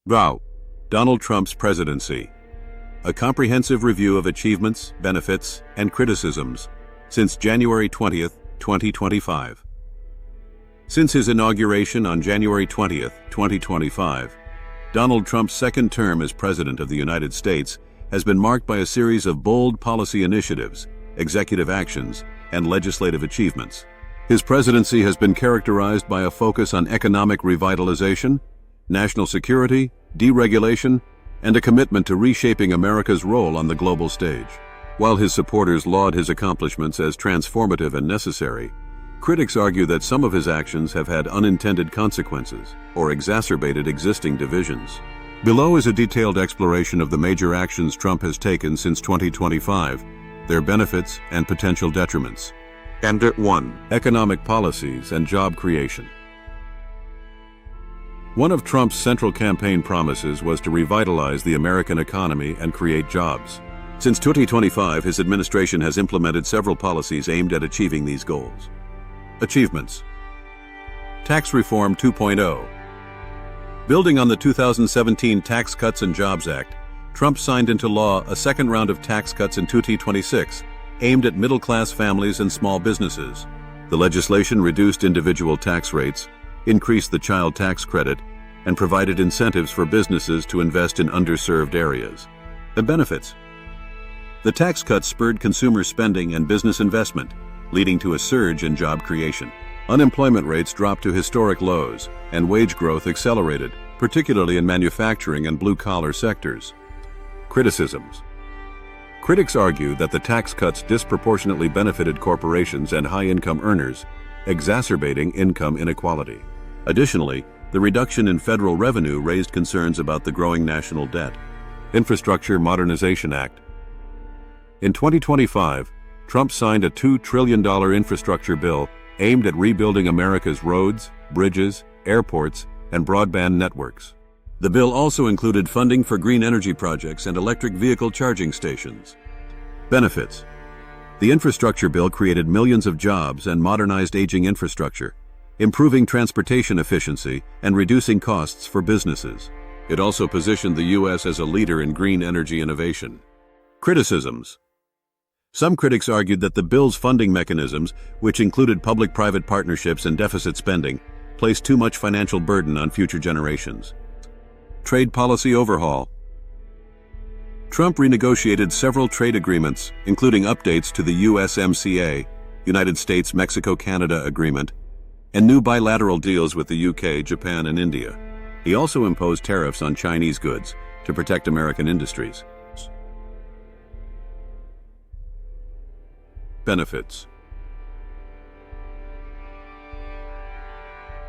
Wow. Donald Trump's presidency. A comprehensive review of achievements, benefits, and criticisms since January 20th, 2025. Since his inauguration on January 20th, 2025, Donald Trump's second term as President of the United States has been marked by a series of bold policy initiatives, executive actions, and legislative achievements. His presidency has been characterized by a focus on economic revitalization, national security, deregulation, and a commitment to reshaping America's role on the global stage. While his supporters laud his accomplishments as transformative and necessary, critics argue that some of his actions have had unintended consequences or exacerbated existing divisions. Below is a detailed exploration of the major actions Trump has taken since 2025, their benefits and potential detriments. And 1. Economic policies and job creation. One of Trump's central campaign promises was to revitalize the American economy and create jobs. Since 2025, his administration has implemented several policies aimed at achieving these goals. Achievements. Tax Reform 2.0. Building on the 2017 Tax Cuts and Jobs Act, Trump signed into law a second round of tax cuts in 2026, aimed at middle-class families and small businesses. The legislation reduced individual tax rates, increased the child tax credit, and provided incentives for businesses to invest in underserved areas. The benefits. The tax cuts spurred consumer spending and business investment, leading to a surge in job creation. Unemployment rates dropped to historic lows, and wage growth accelerated, particularly in manufacturing and blue-collar sectors. Criticisms. Critics argue that the tax cuts disproportionately benefited corporations and high-income earners, exacerbating income inequality. Additionally, the reduction in federal revenue raised concerns about the growing national debt. Infrastructure Modernization Act. In 2025, Trump signed a $2 trillion infrastructure bill aimed at rebuilding America's roads, bridges, airports, and broadband networks. The bill also included funding for green energy projects and electric vehicle charging stations. Benefits. The infrastructure bill created millions of jobs and modernized aging infrastructure, improving transportation efficiency and reducing costs for businesses. It also positioned the U.S. as a leader in green energy innovation. Criticisms. Some critics argued that the bill's funding mechanisms, which included public-private partnerships and deficit spending, placed too much financial burden on future generations. Trade policy overhaul. Trump renegotiated several trade agreements, including updates to the USMCA, United States-Mexico-Canada Agreement, and new bilateral deals with the UK, Japan, and India. He also imposed tariffs on Chinese goods to protect American industries. Benefits.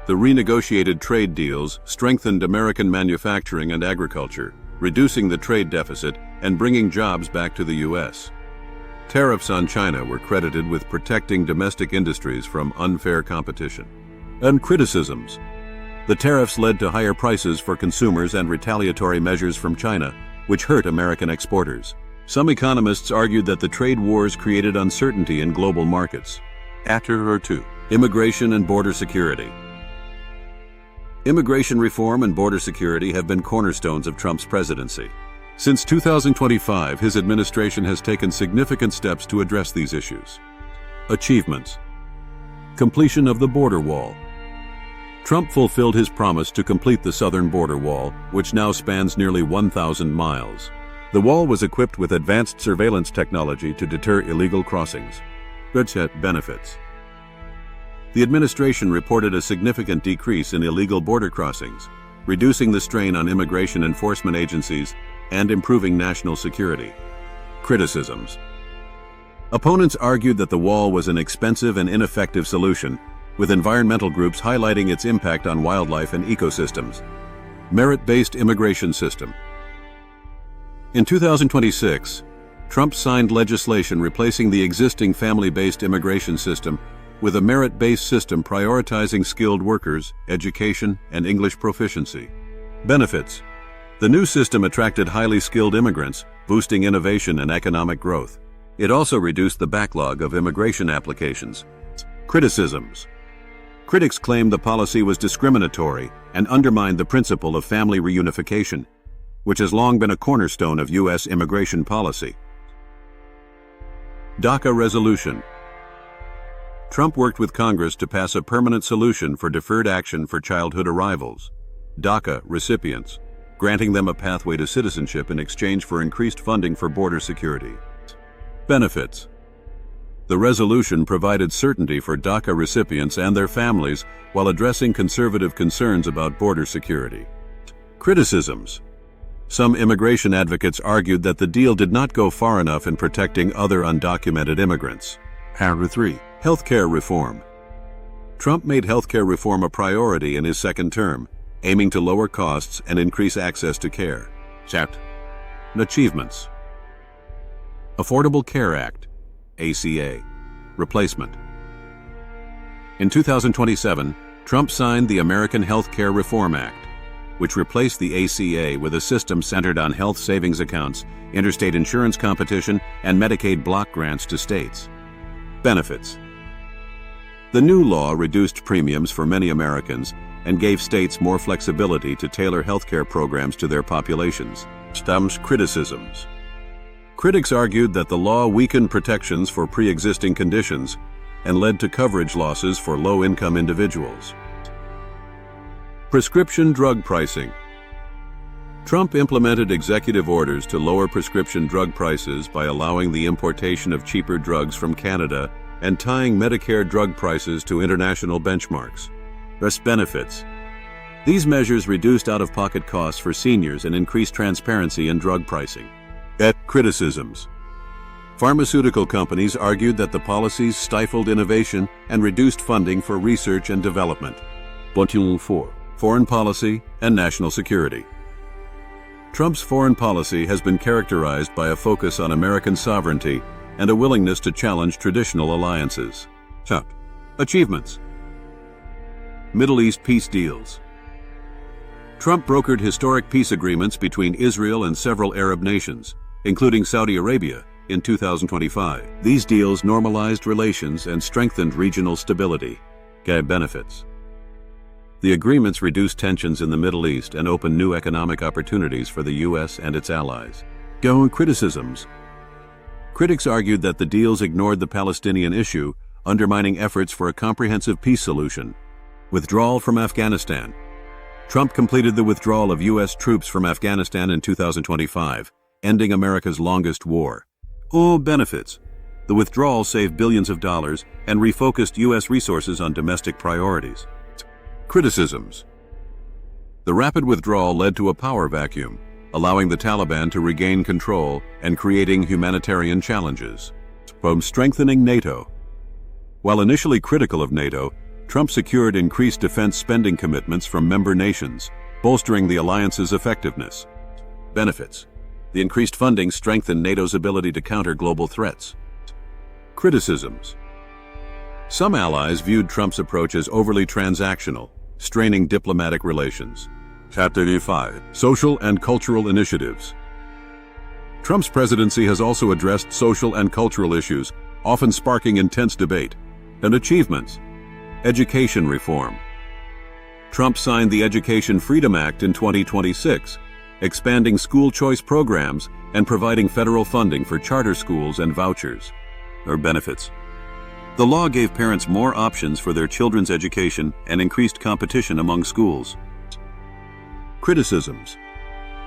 The renegotiated trade deals strengthened American manufacturing and agriculture, reducing the trade deficit and bringing jobs back to the U.S. Tariffs on China were credited with protecting domestic industries from unfair competition. And criticisms. The tariffs led to higher prices for consumers and retaliatory measures from China, which hurt American exporters. Some economists argued that the trade wars created uncertainty in global markets. After 2. Immigration and border security. Immigration reform and border security have been cornerstones of Trump's presidency. Since 2025, his administration has taken significant steps to address these issues. Achievements. Completion of the border wall. Trump fulfilled his promise to complete the southern border wall, which now spans nearly 1,000 miles. The wall was equipped with advanced surveillance technology to deter illegal crossings. Benefits. The administration reported a significant decrease in illegal border crossings, reducing the strain on immigration enforcement agencies and improving national security. Criticisms. Opponents argued that the wall was an expensive and ineffective solution, with environmental groups highlighting its impact on wildlife and ecosystems. Merit-based immigration system. In 2026, Trump signed legislation replacing the existing family-based immigration system with a merit-based system prioritizing skilled workers, education, and English proficiency. Benefits. The new system attracted highly skilled immigrants, boosting innovation and economic growth. It also reduced the backlog of immigration applications. Criticisms. Critics claim the policy was discriminatory and undermined the principle of family reunification, which has long been a cornerstone of U.S. immigration policy. DACA resolution. Trump worked with Congress to pass a permanent solution for deferred action for childhood arrivals, DACA recipients, granting them a pathway to citizenship in exchange for increased funding for border security. Benefits. The resolution provided certainty for DACA recipients and their families while addressing conservative concerns about border security. Criticisms. Some immigration advocates argued that the deal did not go far enough in protecting other undocumented immigrants. Paragraph 3. Healthcare reform. Trump made healthcare reform a priority in his second term, aiming to lower costs and increase access to care. Chapter. Achievements. Affordable Care Act, ACA, replacement. In 2027, Trump signed the American Health Care Reform Act, which replaced the ACA with a system centered on health savings accounts, interstate insurance competition, and Medicaid block grants to states. Benefits. The new law reduced premiums for many Americans and gave states more flexibility to tailor healthcare programs to their populations. Criticisms. Critics argued that the law weakened protections for pre-existing conditions and led to coverage losses for low-income individuals. Prescription drug pricing. Trump implemented executive orders to lower prescription drug prices by allowing the importation of cheaper drugs from Canada and tying Medicare drug prices to international benchmarks. Benefits. These measures reduced out-of-pocket costs for seniors and increased transparency in drug pricing. Criticisms. Pharmaceutical companies argued that the policies stifled innovation and reduced funding for research and development. 4. Foreign policy and national security. Trump's foreign policy has been characterized by a focus on American sovereignty and a willingness to challenge traditional alliances. Achievements. Middle East peace deals. Trump brokered historic peace agreements between Israel and several Arab nations, including Saudi Arabia, in 2025. These deals normalized relations and strengthened regional stability. Benefits. The agreements reduced tensions in the Middle East and opened new economic opportunities for the U.S. and its allies. Criticisms. Critics argued that the deals ignored the Palestinian issue, undermining efforts for a comprehensive peace solution. Withdrawal from Afghanistan. Trump completed the withdrawal of U.S. troops from Afghanistan in 2025, ending America's longest war. Benefits. The withdrawal saved billions of dollars and refocused U.S. resources on domestic priorities. Criticisms. The rapid withdrawal led to a power vacuum, allowing the Taliban to regain control and creating humanitarian challenges. Strengthening NATO. While initially critical of NATO, Trump secured increased defense spending commitments from member nations, bolstering the alliance's effectiveness. Benefits. The increased funding strengthened NATO's ability to counter global threats. Criticisms. Some allies viewed Trump's approach as overly transactional, straining diplomatic relations. Chapter 5. Social and cultural initiatives. Trump's presidency has also addressed social and cultural issues, often sparking intense debate. Achievements. Education reform. Trump signed the Education Freedom Act in 2026, expanding school choice programs and providing federal funding for charter schools and vouchers. Benefits. The law gave parents more options for their children's education and increased competition among schools. Criticisms.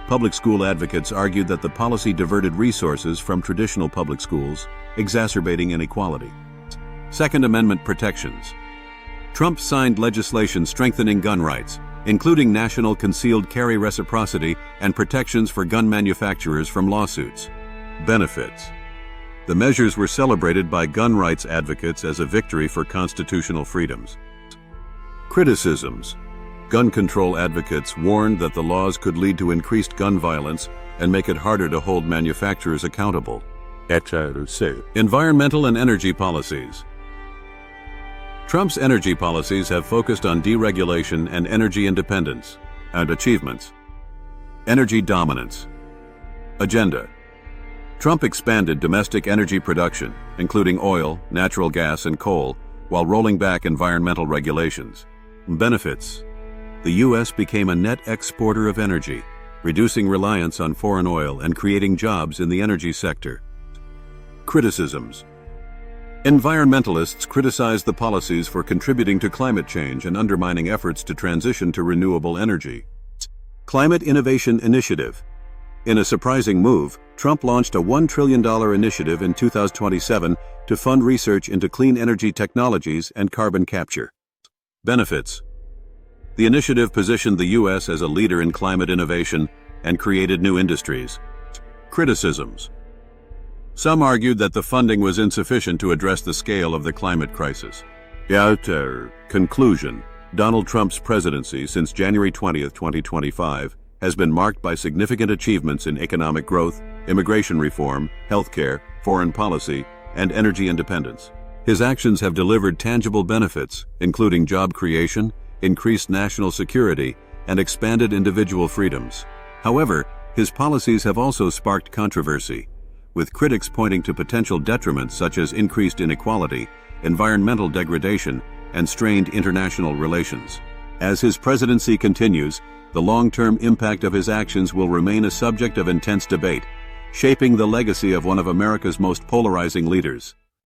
Public school advocates argued that the policy diverted resources from traditional public schools, exacerbating inequality. Second Amendment protections. Trump signed legislation strengthening gun rights, including national concealed carry reciprocity and protections for gun manufacturers from lawsuits. Benefits. The measures were celebrated by gun rights advocates as a victory for constitutional freedoms. Criticisms. Gun control advocates warned that the laws could lead to increased gun violence and make it harder to hold manufacturers accountable. Environmental and energy policies. Trump's energy policies have focused on deregulation and energy independence. Achievements. Energy dominance. Agenda. Trump expanded domestic energy production, including oil, natural gas, and coal, while rolling back environmental regulations. Benefits: the U.S. became a net exporter of energy, reducing reliance on foreign oil and creating jobs in the energy sector. Criticisms: environmentalists criticize the policies for contributing to climate change and undermining efforts to transition to renewable energy. Climate Innovation Initiative. In a surprising move, Trump launched a $1 trillion initiative in 2027 to fund research into clean energy technologies and carbon capture. Benefits: the initiative positioned the U.S. as a leader in climate innovation and created new industries. Criticisms: some argued that the funding was insufficient to address the scale of the climate crisis. Conclusion: Donald Trump's presidency since January 20, 2025, has been marked by significant achievements in economic growth, immigration reform, healthcare, foreign policy, and energy independence. His actions have delivered tangible benefits, including job creation, increased national security, and expanded individual freedoms. However, his policies have also sparked controversy, with critics pointing to potential detriments such as increased inequality, environmental degradation, and strained international relations. As his presidency continues, the long-term impact of his actions will remain a subject of intense debate, shaping the legacy of one of America's most polarizing leaders.